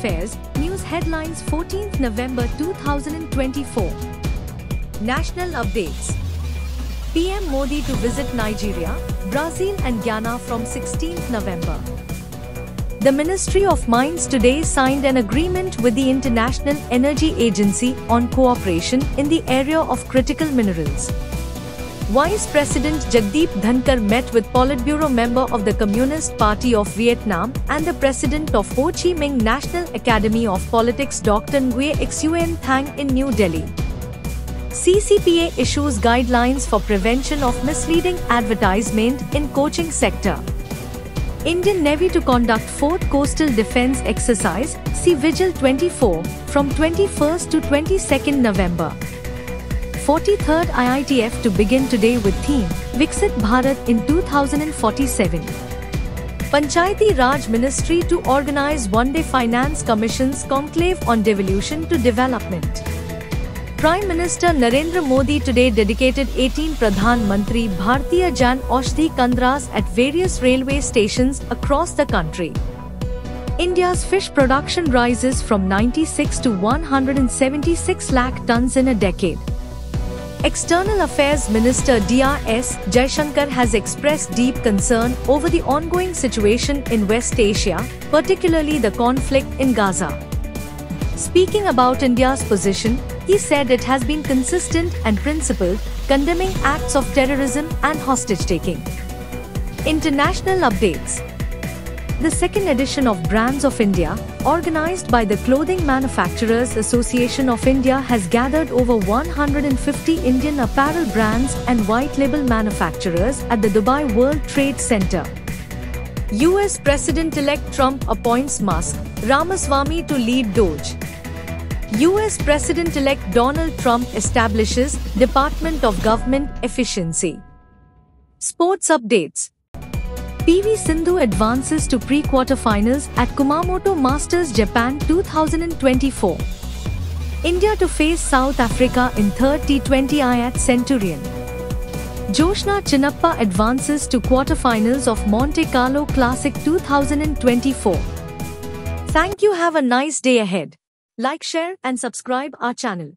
Affairs, News Headlines 14th November 2024. National Updates. PM Modi to visit Nigeria, Brazil and Ghana from 16th November. The Ministry of Mines today signed an agreement with the International Energy Agency on cooperation in the area of critical minerals. Vice President Jagdeep Dhankar met with Politburo member of the Communist Party of Vietnam and the President of Ho Chi Minh National Academy of Politics Dr. Nguyen Xuyen Thang in New Delhi. CCPA issues guidelines for prevention of misleading advertisement in coaching sector. Indian Navy to conduct 4th Coastal Defence Exercise, see Vigil 24, from 21st to 22nd November. 43rd IITF to begin today with theme, Viksit Bharat in 2047. Panchayati Raj Ministry to organize one-day Finance Commission's conclave on devolution to development. Prime Minister Narendra Modi today dedicated 18 Pradhan Mantri Bharatiya Jan Aushadhi Kendras at various railway stations across the country. India's fish production rises from 96 to 176 lakh tons in a decade. External Affairs Minister Dr. Jaishankar has expressed deep concern over the ongoing situation in West Asia, particularly the conflict in Gaza. Speaking about India's position, he said it has been consistent and principled, condemning acts of terrorism and hostage-taking. International Updates. The second edition of Brands of India, organized by the Clothing Manufacturers Association of India, has gathered over 150 Indian apparel brands and white label manufacturers at the Dubai World Trade Center. US President-elect Trump appoints Musk, Ramaswamy to lead DOGE. US President-elect Donald Trump establishes Department of Government Efficiency. Sports Updates. PV Sindhu advances to pre-quarterfinals at Kumamoto Masters Japan 2024. India to face South Africa in 3rd T20I at Centurion. Joshna Chinnappa advances to quarterfinals of Monte Carlo Classic 2024. Thank you. Have a nice day ahead. Like, share and subscribe our channel.